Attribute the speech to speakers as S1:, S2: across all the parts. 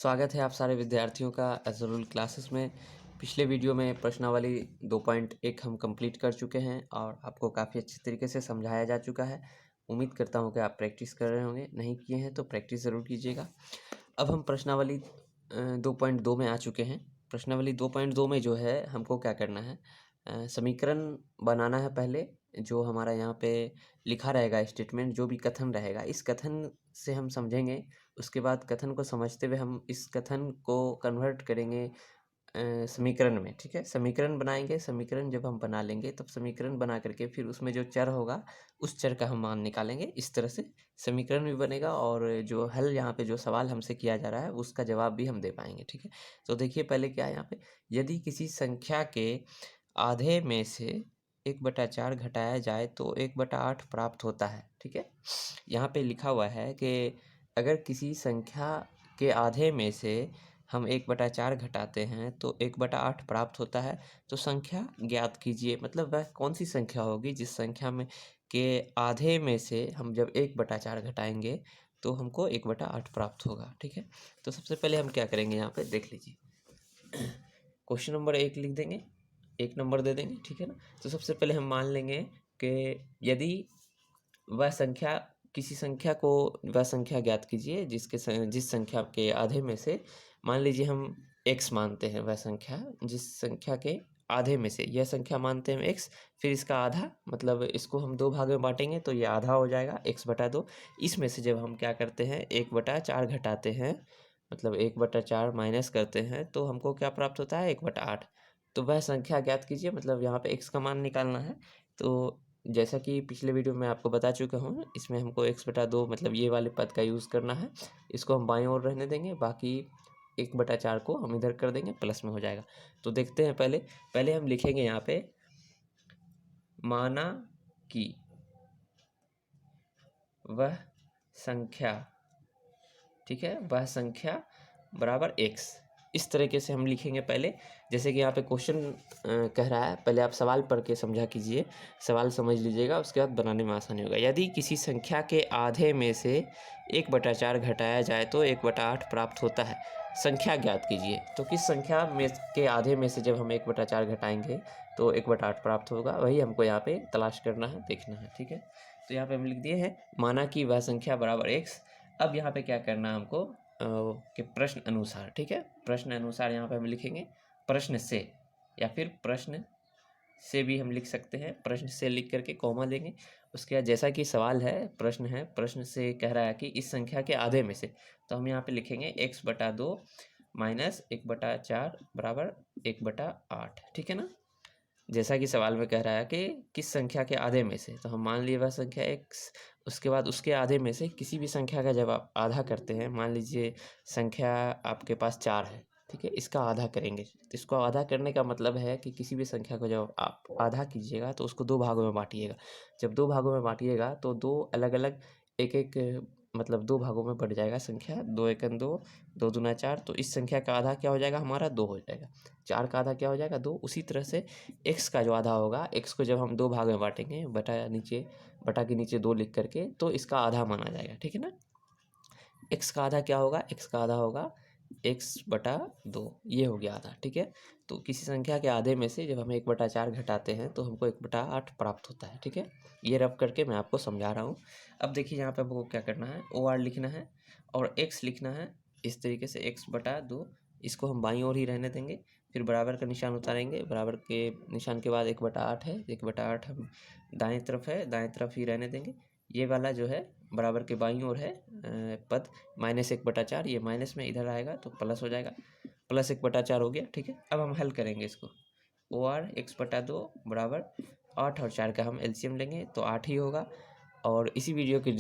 S1: स्वागत है आप सारे विद्यार्थियों का एज़रूल क्लासेस में। पिछले वीडियो में प्रश्नावली 2.1 हम कंप्लीट कर चुके हैं और आपको काफ़ी अच्छे तरीके से समझाया जा चुका है। उम्मीद करता हूँ कि आप प्रैक्टिस कर रहे होंगे, नहीं किए हैं तो प्रैक्टिस ज़रूर कीजिएगा। अब हम प्रश्नावली 2.2 में आ चुके हैं। प्रश्नावली 2.2 में जो है हमको क्या करना है, समीकरण बनाना है। पहले जो हमारा यहाँ पे लिखा रहेगा स्टेटमेंट, जो भी कथन रहेगा, इस कथन से हम समझेंगे। उसके बाद कथन को समझते हुए हम इस कथन को कन्वर्ट करेंगे समीकरण में। ठीक है, समीकरण बनाएंगे। समीकरण जब हम बना लेंगे तब समीकरण बना करके फिर उसमें जो चर होगा उस चर का हम मान निकालेंगे। इस तरह से समीकरण भी बनेगा और जो हल यहाँ पे जो सवाल हमसे किया जा रहा है उसका जवाब भी हम दे पाएंगे। ठीक है, तो देखिए पहले क्या है यहाँ पे, यदि किसी संख्या के आधे में से 1/4 घटाया जाए तो 1/8 प्राप्त होता है। ठीक है, यहाँ पे लिखा हुआ है कि अगर किसी संख्या के आधे में से हम 1/4 घटाते हैं तो 1/8 प्राप्त होता है। तो संख्या ज्ञात कीजिए, मतलब वह कौन सी संख्या होगी जिस संख्या में के आधे में से हम जब 1/4 घटाएंगे तो हमको 1/8 प्राप्त होगा। ठीक है, तो सबसे पहले हम क्या करेंगे, यहाँ पे देख लीजिए। क्वेश्चन नंबर 1 लिख देंगे, 1 नंबर दे देंगे। ठीक है ना, तो सबसे पहले हम मान लेंगे कि यदि वह संख्या, किसी संख्या को, वह संख्या ज्ञात कीजिए जिस संख्या के आधे में से, मान लीजिए हम x मानते हैं, वह संख्या जिस संख्या के आधे में से, यह संख्या मानते हैं x, फिर इसका आधा, मतलब इसको हम 2 भाग में बांटेंगे तो ये आधा हो जाएगा x/2। इसमें से जब हम क्या करते हैं 1/4 घटाते हैं, मतलब 1/4 माइनस करते हैं तो हमको क्या प्राप्त होता है 1/8। तो वह संख्या ज्ञात कीजिए, मतलब यहाँ पे x का मान निकालना है। तो जैसा कि पिछले वीडियो में आपको बता चुका हूँ, इसमें हमको x/2 मतलब ये वाले पद का यूज़ करना है। इसको हम बाईं ओर रहने देंगे, बाकी 1/4 को हम इधर कर देंगे, प्लस में हो जाएगा। तो देखते हैं, पहले पहले हम लिखेंगे यहाँ पे, माना कि वह संख्या, ठीक है, वह संख्या बराबर x। इस तरीके से हम लिखेंगे पहले, जैसे कि यहाँ पे क्वेश्चन कह रहा है। पहले आप सवाल पढ़ के समझा कीजिए, सवाल समझ लीजिएगा, उसके बाद बनाने में आसानी होगा। यदि किसी संख्या के आधे में से 1/4 घटाया जाए तो 1/8 प्राप्त होता है। संख्या ज्ञात कीजिए, तो किस संख्या में के आधे में से जब हम 1/4 घटाएंगे तो 1/8 प्राप्त होगा, वही हमको यहाँ पे तलाश करना है, देखना है। ठीक है, तो यहाँ पे हम लिख दिए हैं माना कि वह संख्या बराबर x। अब यहाँ पे क्या करना है हमको कि प्रश्न अनुसार, ठीक है, प्रश्न अनुसार यहाँ पे हम लिखेंगे प्रश्न से, या फिर प्रश्न से भी हम लिख सकते हैं। प्रश्न से लिख करके कॉमा देंगे। उसके बाद जैसा कि सवाल है, प्रश्न है, प्रश्न से कह रहा है कि इस संख्या के आधे में से, तो हम यहाँ पे लिखेंगे x/2 माइनस 1/4 बराबर 1/8। ठीक है ना, जैसा कि सवाल में कह रहा है कि किस संख्या के आधे में से, तो हम मान लिए वह संख्या x। उसके बाद उसके आधे में से किसी भी संख्या का जब आप आधा करते हैं, मान लीजिए संख्या आपके पास 4 है, ठीक है, इसका आधा करेंगे। तो इसको आधा करने का मतलब है कि किसी भी संख्या को जब आप आधा कीजिएगा तो उसको 2 भागों में बांटिएगा। जब 2 भागों में बांटिएगा तो 2 अलग अलग, एक एक, मतलब 2 भागों में बढ़ जाएगा संख्या। 2 एकन 2, 2 दूना 4, तो इस संख्या का आधा क्या हो जाएगा हमारा 2 हो जाएगा। 4 का आधा क्या हो जाएगा 2। उसी तरह से x का जो आधा होगा, x को जब हम 2 भाग में बांटेंगे, बटा के नीचे 2 लिख करके, तो इसका आधा माना जाएगा। ठीक है ना, x का आधा क्या होगा, x का आधा होगा x/2, ये हो गया आधा। ठीक है, तो किसी संख्या के आधे में से जब हम 1/4 घटाते हैं तो हमको 1/8 प्राप्त होता है। ठीक है, ये रब करके मैं आपको समझा रहा हूँ। अब देखिए यहाँ पे हमको क्या करना है, OR लिखना है और x लिखना है। इस तरीके से x/2, इसको हम बाईं ओर ही रहने देंगे, फिर बराबर का निशान उतारेंगे। बराबर के निशान के बाद 1/8 है, 1/8 हम दाएं तरफ है, दाएं तरफ ही रहने देंगे। ये वाला जो है बराबर के बाईं ओर है पद, माइनस 1/4, ये माइनस में इधर आएगा तो प्लस हो जाएगा, प्लस 1/4 हो गया। ठीक है, अब हम हल करेंगे इसको। OR x/2 बराबर 8 और 4 का हम एलसीएम लेंगे तो 8 ही होगा। और इसी वीडियो के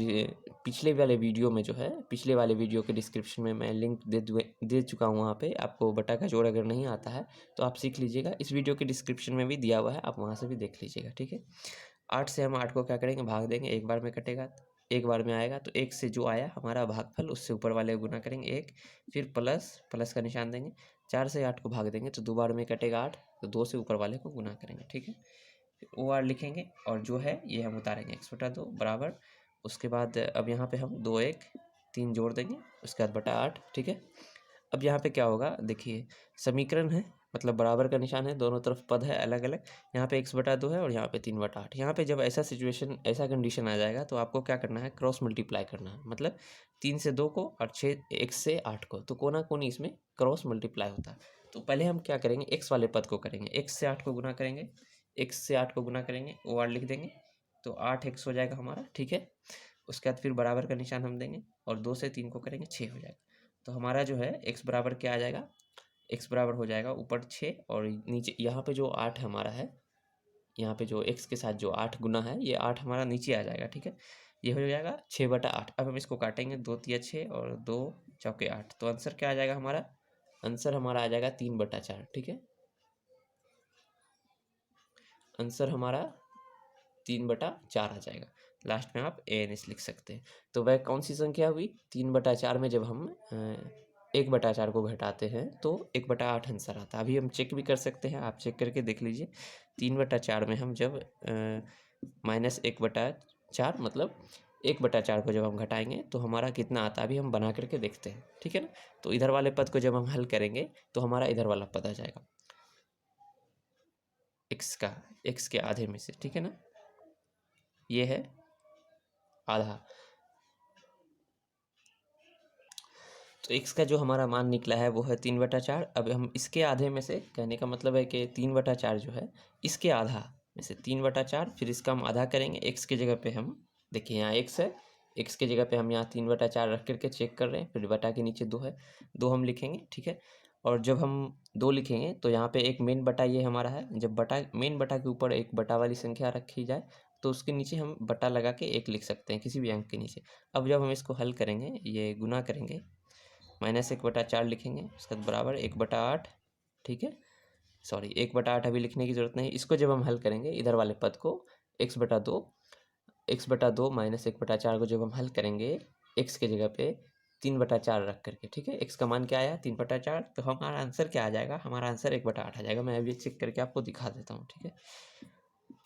S1: पिछले वाले वीडियो में जो है, पिछले वाले वीडियो के डिस्क्रिप्शन में मैं लिंक दे चुका हूँ। वहाँ पे आपको बटा का जोड़ अगर नहीं आता है तो आप सीख लीजिएगा, इस वीडियो के डिस्क्रिप्शन में भी दिया हुआ है, आप वहाँ से भी देख लीजिएगा। ठीक है, 8 से हम 8 को क्या करेंगे, भाग देंगे। एक बार में कटेगा, एक बार में आएगा, तो 1 से जो आया हमारा भागफल, उससे ऊपर वाले को गुना करेंगे 1, फिर प्लस का निशान देंगे। 4 से 8 को भाग देंगे तो 2 बार में कटेगा 8, तो 2 से ऊपर वाले को गुना करेंगे। ठीक है, फिर OR लिखेंगे और जो है ये हम उतारेंगे x/2 बराबर। उसके बाद अब यहाँ पे हम 2 1 3 जोड़ देंगे, उसके बाद बटा 8। ठीक है, अब यहाँ पे क्या होगा, देखिए समीकरण है, मतलब बराबर का निशान है, दोनों तरफ पद है अलग अलग। यहाँ पे x/2 है और यहाँ पे 3/8। यहाँ पे जब ऐसा सिचुएशन, ऐसा कंडीशन आ जाएगा तो आपको क्या करना है, क्रॉस मल्टीप्लाई करना है। मतलब 3 से 2 को और 1 से 8 को, तो कोना कोनी इसमें क्रॉस मल्टीप्लाई होता है। तो पहले हम क्या करेंगे, x वाले पद को करेंगे, x से 8 को गुना करेंगे, x से 8 को गुना करेंगे, OR लिख देंगे, तो 8x हो जाएगा हमारा, ठीक है। उसके बाद फिर बराबर का निशान हम देंगे और 2 से 3 को करेंगे, 6 हो जाएगा। तो हमारा जो है x बराबर क्या आ जाएगा, x बराबर हो जाएगा ऊपर 6 और नीचे यहाँ पे जो 8 हमारा है, यहाँ पे जो x के साथ जो 8 गुना है, ये 8 हमारा नीचे आ जाएगा, ठीक है। ये हो जाएगा 6/8। अब हम इसको काटेंगे, 2 तिया 6 और 2 चौके 8। तो आंसर क्या आ जाएगा हमारा, आंसर हमारा आ जाएगा 3/4, ठीक है। आंसर हमारा 3/4 आ जाएगा। लास्ट में आप ANS लिख सकते हैं। तो वह कौन सी संख्या हुई, 3/4 में जब हम 1/4 को घटाते हैं तो 1/8 आंसर आता है। अभी हम चेक भी कर सकते हैं, आप चेक करके देख लीजिए। 3/4 में हम जब -1/4 मतलब 1/4 को जब हम घटाएंगे तो हमारा कितना आता है, अभी हम बना करके देखते हैं, ठीक है ना। तो इधर वाले पद को जब हम हल करेंगे तो हमारा इधर वाला पद आ जाएगा x के आधे में से, ठीक है ना। ये है आधा। तो x का जो हमारा मान निकला है वो है 3/4। अब हम इसके आधे में से, कहने का मतलब है कि 3/4 जो है इसके आधा में से 3/4, फिर इसका हम आधा करेंगे। x की जगह पे हम, देखिए यहाँ x है, x की जगह पे हम यहाँ 3/4 रख करके चेक कर रहे हैं, फिर बटा के नीचे 2 है, 2 हम लिखेंगे, ठीक है। और जब हम 2 लिखेंगे तो यहाँ पे एक मेन बटा ये हमारा है। जब बटा, मेन बटा के ऊपर एक बटा वाली संख्या रखी जाए तो उसके नीचे हम बटा लगा के 1 लिख सकते हैं, किसी भी अंक के नीचे। अब जब हम इसको हल करेंगे, ये गुना करेंगे, -1/4 लिखेंगे, उसके बाद बराबर 1/8, ठीक है। सॉरी, 1/8 अभी लिखने की ज़रूरत नहीं। इसको जब हम हल करेंगे, इधर वाले पद को x/2 -1/4 को जब हम हल करेंगे x की जगह पे 3/4 रख करके, ठीक है। x का मान क्या आया, 3/4। तो हमारा आंसर क्या आ जाएगा, हमारा आंसर 1/8 आ जाएगा। मैं अभी चेक करके आपको दिखा देता हूँ, ठीक है।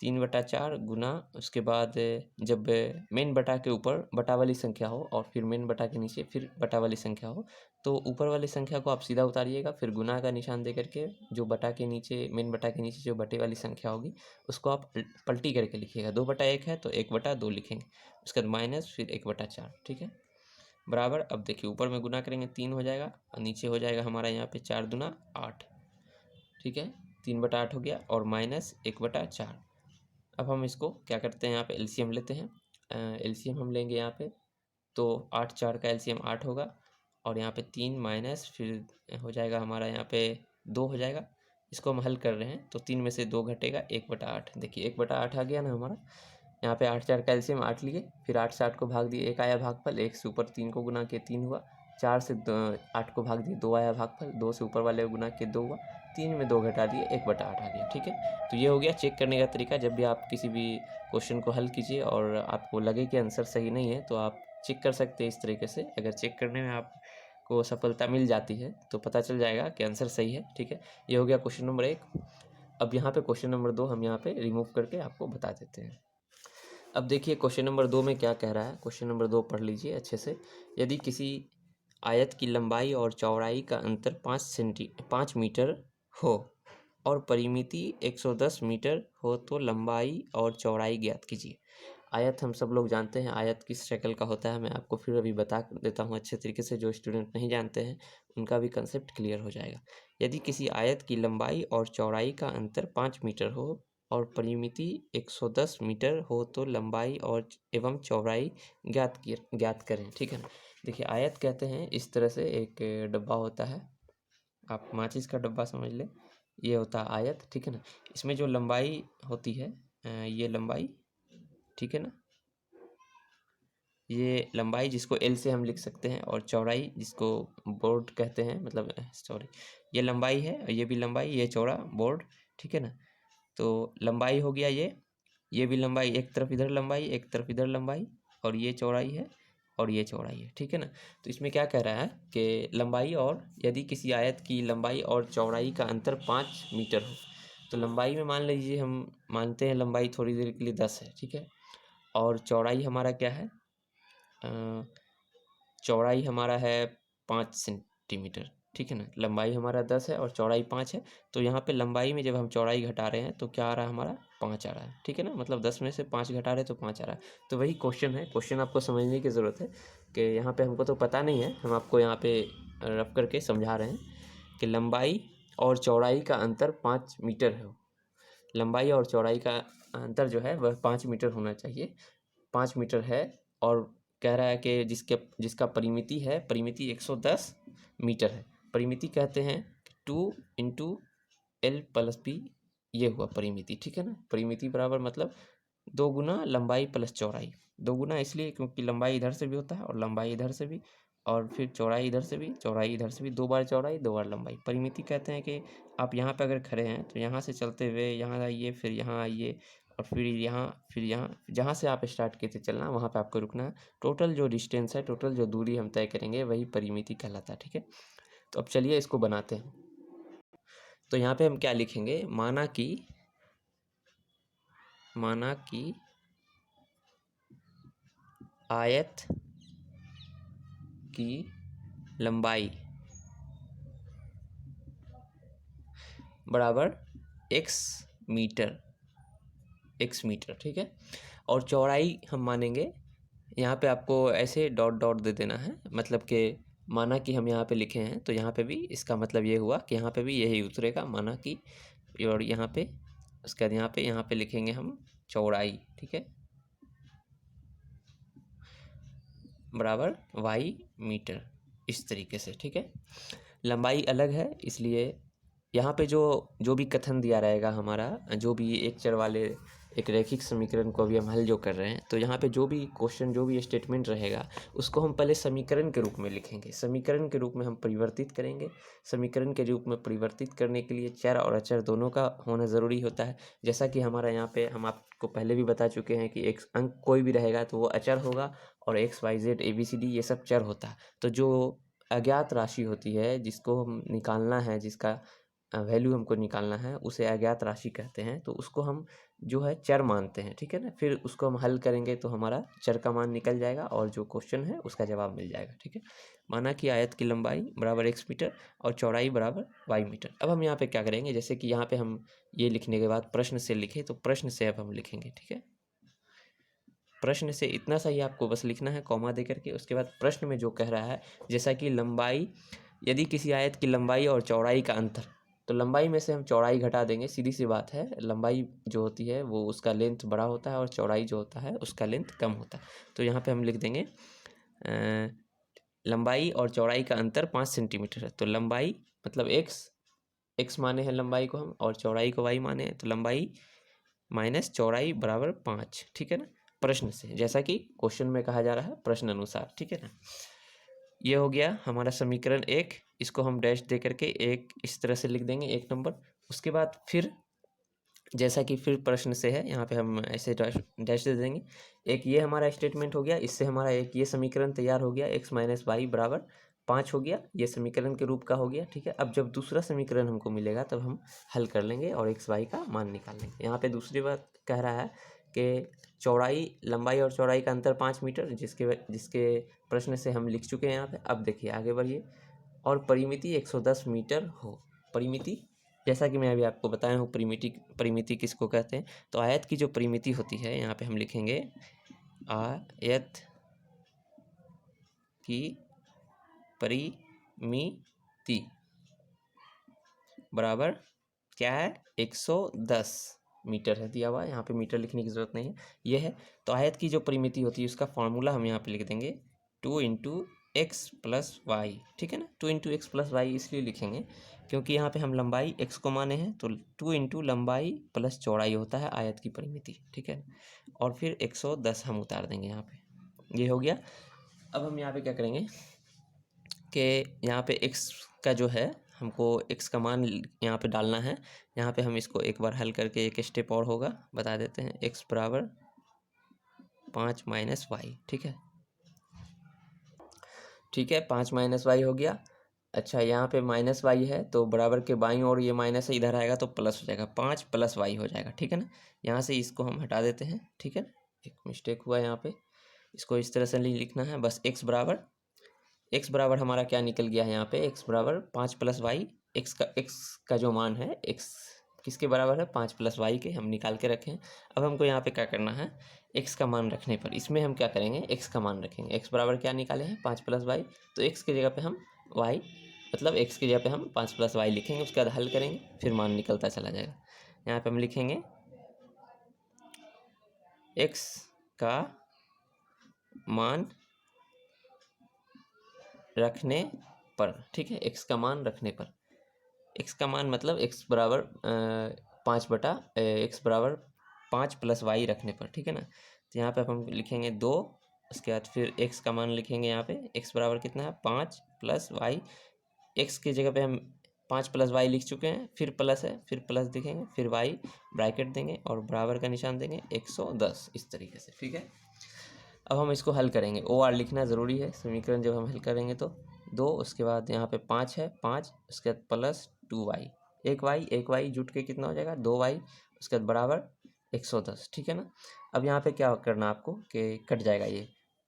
S1: 3/4 गुना, उसके बाद जब मेन बटा के ऊपर बटा वाली संख्या हो और फिर मेन बटा के नीचे फिर बटा वाली संख्या हो, तो ऊपर वाली संख्या को आप सीधा उतारिएगा, फिर गुना का निशान दे करके जो बटा के नीचे, मेन बटा के नीचे जो बटे वाली संख्या होगी उसको आप पलटी करके लिखिएगा। 2/1 है तो 1/2 लिखेंगे, उसके बाद माइनस, फिर 1/4, ठीक है, बराबर। अब देखिए ऊपर में गुना करेंगे 3 हो जाएगा और नीचे हो जाएगा हमारा यहाँ पे 4 दूना 8, ठीक है। 3/8 हो गया और माइनस 1/4। अब हम इसको क्या करते हैं, यहाँ पे एलसीएम लेते हैं। एलसीएम हम लेंगे यहाँ पे, तो 8 4 का एलसीएम 8 होगा और यहाँ पे 3 माइनस, फिर हो जाएगा हमारा यहाँ पे 2 हो जाएगा। इसको हम हल कर रहे हैं तो 3 में से 2 घटेगा, 1/8। देखिए 1/8 आ गया ना हमारा। यहाँ पे 8 4 का एलसीएम 8 लिए, फिर 8 से 8 को भाग दिए, 1 आया भागफल, 1 से ऊपर 3 को गुना किए 3 हुआ, 4 से 8 को भाग दिए, 2 आया भागफल, 2 से ऊपर वाले को गुना किए 2 हुआ, 3 में 2 घटा दिए, 1/8 आ गया, ठीक है। तो ये हो गया चेक करने का तरीका। जब भी आप किसी भी क्वेश्चन को हल कीजिए और आपको लगे कि आंसर सही नहीं है तो आप चेक कर सकते हैं इस तरीके से। अगर चेक करने में आपको सफलता मिल जाती है तो पता चल जाएगा कि आंसर सही है, ठीक है। ये हो गया क्वेश्चन नंबर 1। अब यहाँ पे क्वेश्चन नंबर 2 हम यहाँ पे रिमूव करके आपको बता देते हैं। अब देखिए क्वेश्चन नंबर 2 में क्या कह रहा है। क्वेश्चन नंबर 2 पढ़ लीजिए अच्छे से। यदि किसी आयत की लंबाई और चौड़ाई का अंतर 5 मीटर हो और परिमिति 110 मीटर हो तो लंबाई और चौड़ाई ज्ञात कीजिए। आयत हम सब लोग जानते हैं आयत किस शक्ल का होता है। मैं आपको फिर अभी बता देता हूँ अच्छे तरीके से, जो स्टूडेंट नहीं जानते हैं उनका भी कंसेप्ट क्लियर हो जाएगा। यदि किसी आयत की लंबाई और चौड़ाई का अंतर 5 मीटर हो और परिमिति 110 मीटर हो तो लंबाई और एवं चौड़ाई ज्ञात करें, ठीक है ना। देखिए आयत कहते हैं इस तरह से, एक डब्बा होता है, आप माचिस का डब्बा समझ लें, ये होता है आयत, ठीक है ना। इसमें जो लंबाई होती है, ये लंबाई, ठीक है ना, ये लंबाई जिसको L से हम लिख सकते हैं और चौड़ाई जिसको बोर्ड कहते हैं, मतलब सॉरी, ये लंबाई है और ये भी लंबाई, ये चौड़ा बोर्ड, ठीक है ना। तो लंबाई हो गया ये भी लंबाई, एक तरफ इधर लंबाई एक तरफ इधर लंबाई, और ये चौड़ाई है और ये चौड़ाई है, ठीक है ना। तो इसमें क्या कह रहा है कि लंबाई, और यदि किसी आयत की लंबाई और चौड़ाई का अंतर 5 मीटर हो तो लंबाई में मान लीजिए हम मानते हैं लंबाई थोड़ी देर के लिए 10 है, ठीक है, और चौड़ाई हमारा क्या है, चौड़ाई हमारा है 5 सेंटीमीटर, ठीक है ना। लंबाई हमारा 10 है और चौड़ाई 5 है, तो यहाँ पे लंबाई में जब हम चौड़ाई घटा रहे हैं तो क्या आ रहा है हमारा 5 आ रहा है, ठीक है ना। मतलब 10 में से 5 घटा रहे हैं तो 5 आ रहा है। तो वही क्वेश्चन है, क्वेश्चन आपको समझने की ज़रूरत है कि यहाँ पे हमको तो पता नहीं है, हम आपको यहाँ पे रफ करके समझा रहे हैं कि लंबाई और चौड़ाई का अंतर 5 मीटर है। लंबाई और चौड़ाई का अंतर जो है वह 5 मीटर होना चाहिए, 5 मीटर है। और कह रहा है कि जिसका परिमिति है, परिमिति 110 मीटर है। परिमिति कहते हैं 2 × L + B, ये हुआ परिमिति, ठीक है ना। परिमिति बराबर मतलब 2 गुना लंबाई प्लस चौड़ाई। 2 गुना इसलिए क्योंकि लंबाई इधर से भी होता है और लंबाई इधर से भी, और फिर चौड़ाई इधर से भी, चौड़ाई इधर से भी, 2 बार चौड़ाई 2 बार लंबाई। परिमिति कहते हैं कि आप यहाँ पे अगर खड़े हैं तो यहाँ से चलते हुए यहाँ आइए, फिर यहाँ आइए, और फिर यहाँ, जहाँ से आप स्टार्ट किए थे चलना वहाँ पे आपको रुकना है। टोटल जो डिस्टेंस है, टोटल जो दूरी हम तय करेंगे वही परिमिति कहलाता है, ठीक है। तो अब चलिए इसको बनाते हैं। तो यहाँ पे हम क्या लिखेंगे, माना कि आयत की लंबाई बराबर x मीटर, ठीक है। और चौड़ाई हम मानेंगे, यहाँ पे आपको ऐसे डॉट डॉट दे देना है, मतलब कि माना कि हम यहाँ पे लिखे हैं तो यहाँ पे भी इसका मतलब ये हुआ कि यहाँ पे भी यही उतरेगा, माना कि। और यहाँ पे उसके बाद यहाँ पे लिखेंगे हम चौड़ाई, ठीक है, बराबर y मीटर, इस तरीके से, ठीक है। लंबाई अलग है, इसलिए यहाँ पे जो भी कथन दिया रहेगा हमारा, जो भी एक चर वाले एक रैखिक समीकरण को अभी हम हल जो कर रहे हैं, तो यहाँ पे जो भी क्वेश्चन, जो भी स्टेटमेंट रहेगा उसको हम पहले समीकरण के रूप में लिखेंगे, समीकरण के रूप में हम परिवर्तित करेंगे। समीकरण के रूप में परिवर्तित करने के लिए चर और अचर दोनों का होना ज़रूरी होता है। जैसा कि हमारा यहाँ पे हम आपको पहले भी बता चुके हैं कि एक अंक कोई भी रहेगा तो वो अचर होगा, और x y z a b c d ये सब चर होता है। तो जो अज्ञात राशि होती है जिसको हम निकालना है, जिसका वैल्यू हमको निकालना है, उसे अज्ञात राशि कहते हैं। तो उसको हम जो है चर मानते हैं, ठीक है ना। फिर उसको हम हल करेंगे तो हमारा चर का मान निकल जाएगा और जो क्वेश्चन है उसका जवाब मिल जाएगा, ठीक है। माना कि आयत की लंबाई बराबर x मीटर और चौड़ाई बराबर y मीटर। अब हम यहाँ पे क्या करेंगे, जैसे कि यहाँ पे हम ये लिखने के बाद प्रश्न से लिखे, तो प्रश्न से अब हम लिखेंगे, ठीक है। प्रश्न से इतना सा ही आपको बस लिखना है कॉमा दे करके। उसके बाद प्रश्न में जो कह रहा है, जैसा कि लंबाई, यदि किसी आयत की लंबाई और चौड़ाई का अंतर, तो लंबाई में से हम चौड़ाई घटा देंगे, सीधी सी बात है। लंबाई जो होती है वो उसका लेंथ बड़ा होता है और चौड़ाई जो होता है उसका लेंथ कम होता है। तो यहाँ पे हम लिख देंगे लंबाई और चौड़ाई का अंतर 5 सेंटीमीटर है। तो लंबाई मतलब x माने हैं लंबाई को हम, और चौड़ाई को y माने हैं, तो लंबाई माइनस चौड़ाई बराबर 5, ठीक है ना। प्रश्न से, जैसा कि क्वेश्चन में कहा जा रहा है, प्रश्न अनुसार, ठीक है ना। ये हो गया हमारा समीकरण 1। इसको हम डैश दे करके एक इस तरह से लिख देंगे, 1 नंबर। उसके बाद फिर जैसा कि फिर प्रश्न से है, यहाँ पे हम ऐसे डैश दे देंगे। एक ये हमारा स्टेटमेंट हो गया, इससे हमारा एक ये समीकरण तैयार हो गया, x - y बराबर 5 हो गया, ये समीकरण के रूप का हो गया, ठीक है। अब जब दूसरा समीकरण हमको मिलेगा तब हम हल कर लेंगे और x y का मान निकाल लेंगे। यहाँ पे दूसरी बात कह रहा है कि चौड़ाई, लंबाई और चौड़ाई का अंतर 5 मीटर, जिसके प्रश्न से हम लिख चुके हैं यहाँ पे। अब देखिए आगे बढ़िए, और परिमिति 110 मीटर हो। परिमिति, जैसा कि मैं अभी आपको बताया हूँ, परिमिति किसको कहते हैं। तो आयत की जो परिमिति होती है, यहाँ पे हम लिखेंगे आयत की परिमिति बराबर क्या है, 110 मीटर है दिया हुआ है, यहाँ पे मीटर लिखने की ज़रूरत नहीं है, ये है। तो आयत की जो परिमिति होती है उसका फॉर्मूला हम यहाँ पे लिख देंगे 2 × x + y, ठीक है ना। 2 × x + y इसलिए लिखेंगे क्योंकि यहाँ पे हम लंबाई x को माने हैं, तो 2 × लंबाई प्लस चौड़ाई होता है आयत की परिमिति, ठीक है। और फिर 110 हम उतार देंगे यहाँ पे, ये हो गया। अब हम यहाँ पे क्या करेंगे कि यहाँ पे x का जो है, हमको x का मान यहाँ पे डालना है। यहाँ पे हम इसको एक बार हल करके एक स्टेप और होगा, बता देते हैं। x बराबर 5 - y, ठीक है, 5 - y हो गया। अच्छा, यहाँ पे -y है तो बराबर के बाईं ओर ये माइनस है, इधर आएगा तो प्लस हो जाएगा, 5 + y हो जाएगा, ठीक है ना। यहाँ से इसको हम हटा देते हैं, ठीक है। एक मिस्टेक हुआ यहाँ पे, इसको इस तरह से नहीं लिखना है, बस x बराबर एक्स बराबर हमारा क्या निकल गया है यहाँ पे, एक्स बराबर 5 प्लस वाई, एक्स का जो मान है एक्स किसके बराबर है, 5 प्लस वाई के हम निकाल के रखें। अब हमको यहाँ पे क्या करना है, एक्स का मान रखने पर इसमें हम क्या करेंगे, एक्स का मान रखेंगे। एक्स बराबर क्या निकाले हैं, 5 प्लस वाई, तो एक्स की जगह पे हम वाई मतलब एक्स की जगह पे हम 5 प्लस वाई लिखेंगे, उसके बाद हल करेंगे, फिर मान निकलता चला जाएगा। यहाँ पे हम लिखेंगे एक्स का मान रखने पर, ठीक है, एक्स का मान रखने पर, एक्स का मान मतलब एक्स बराबर 5 बटा एक्स बराबर 5 प्लस वाई रखने पर, ठीक है ना। तो यहाँ पे हम लिखेंगे 2, उसके बाद फिर एक्स का मान लिखेंगे, यहाँ पे एक्स बराबर कितना है 5 प्लस वाई, एक्स की जगह पे हम 5 प्लस वाई लिख चुके हैं, फिर प्लस है, फिर प्लस लिखेंगे, फिर वाई ब्रैकेट देंगे और बराबर का निशान देंगे 110, इस तरीके से, ठीक है। अब हम इसको हल करेंगे, ओ आर लिखना ज़रूरी है, समीकरण जब हम हल करेंगे तो 2, उसके बाद यहाँ पे 5 है 5, उसके बाद प्लस 2y, एक वाई जुट के कितना हो जाएगा 2y, उसके बाद बराबर 110, ठीक है ना। अब यहाँ पे क्या करना आपको कि कट जाएगा, ये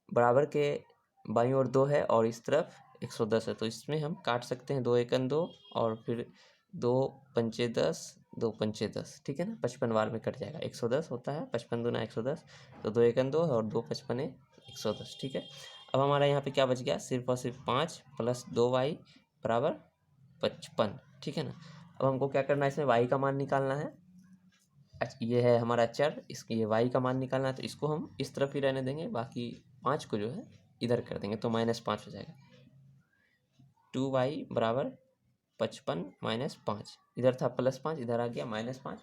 S1: बराबर के बाईं ओर 2 है और इस तरफ 110 है, तो इसमें हम काट सकते हैं, 2 एकन 2 और फिर 2 पंचे 10, 2 पंचे 10, ठीक है ना, 55 बार में कट जाएगा, 110 होता है, 55 दूना 110, तो 2 एकन 2 और 2 55 110, ठीक है। अब हमारा यहाँ पे क्या बच गया, सिर्फ और सिर्फ 5 प्लस 2y बराबर 55, ठीक है ना। अब हमको क्या करना है, इसमें y का मान निकालना है। अच्छा, ये है हमारा चर, इसकी ये y का मान निकालना है, तो इसको हम इस तरफ ही रहने देंगे, बाकी 5 को जो है इधर कर देंगे, तो -5 हो जाएगा। 2y बराबर 55 -5, इधर था +5, इधर आ गया -5।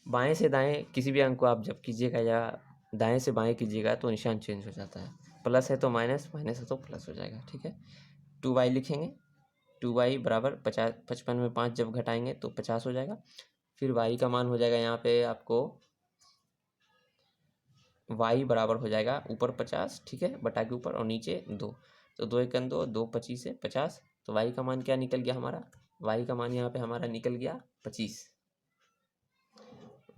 S1: बाएं से दाएं किसी भी अंक को आप जब कीजिएगा या दाएं से बाएं कीजिएगा तो निशान चेंज हो जाता है, प्लस है तो माइनस, माइनस है तो प्लस हो जाएगा, ठीक है। 2y लिखेंगे, 2y बराबर 50, 55 में 5 जब घटाएंगे तो 50 हो जाएगा। फिर y का मान हो जाएगा यहाँ पे आपको y बराबर हो जाएगा ऊपर 50, ठीक है, बटा के ऊपर और नीचे 2, तो 2 एकन 2, 2 25 है 50, तो y का मान क्या निकल गया हमारा, y का मान यहाँ पे हमारा निकल गया 25,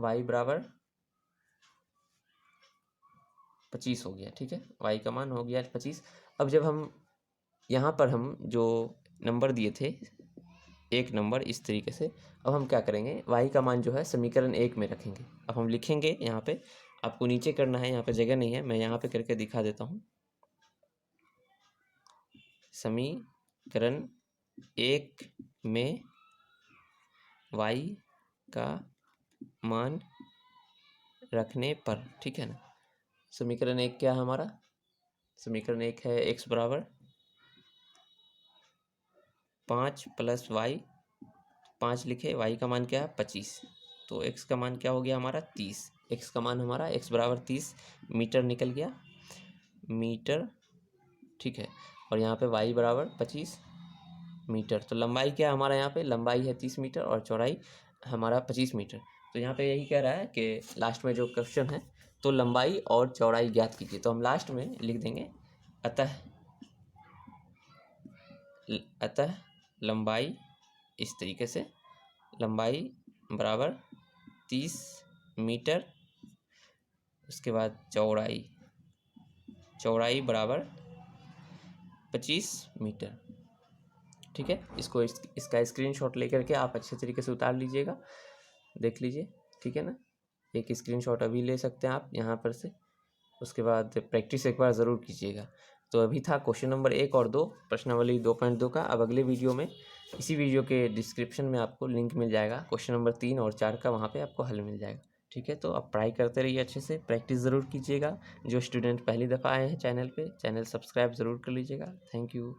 S1: y बराबर 25 हो गया, ठीक है, y का मान हो गया 25। अब जब हम यहाँ पर हम जो नंबर दिए थे एक नंबर इस तरीके से, अब हम क्या करेंगे, y का मान जो है समीकरण 1 में रखेंगे। अब हम लिखेंगे यहाँ पे, आपको नीचे करना है, यहाँ पे जगह नहीं है, मैं यहाँ पे करके दिखा देता हूँ। समीकरण 1 में y का मान रखने पर, ठीक है ना। समीकरण 1 क्या है हमारा, समीकरण 1 है x बराबर 5 प्लस वाई, 5 लिखे, y का मान क्या है 25, तो x का मान क्या हो गया हमारा 30, x का मान हमारा x बराबर 30 मीटर निकल गया, मीटर, ठीक है। और यहाँ पे y बराबर 25 मीटर, तो लंबाई क्या है हमारा, यहाँ पे लंबाई है 30 मीटर और चौड़ाई हमारा 25 मीटर। तो यहाँ पे यही कह रहा है कि लास्ट में जो क्वेश्चन है, तो लंबाई और चौड़ाई ज्ञात कीजिए, तो हम लास्ट में लिख देंगे अतः लंबाई, इस तरीके से लंबाई बराबर 30 मीटर, उसके बाद चौड़ाई बराबर 25 मीटर, ठीक है। इसको इसका स्क्रीनशॉट लेकर के आप अच्छे तरीके से उतार लीजिएगा, देख लीजिए, ठीक है ना। एक स्क्रीनशॉट अभी ले सकते हैं आप यहाँ पर से, उसके बाद प्रैक्टिस एक बार ज़रूर कीजिएगा। तो अभी था क्वेश्चन नंबर 1 और 2 प्रश्नावली 2.2 का। अब अगले वीडियो में, इसी वीडियो के डिस्क्रिप्शन में आपको लिंक मिल जाएगा क्वेश्चन नंबर 3 और 4 का, वहाँ पे आपको हल मिल जाएगा, ठीक है। तो आप पढ़ाई करते रहिए, अच्छे से प्रैक्टिस ज़रूर कीजिएगा। जो स्टूडेंट पहली दफ़ा आए हैं चैनल पे, चैनल सब्सक्राइब ज़रूर कर लीजिएगा। Thank you.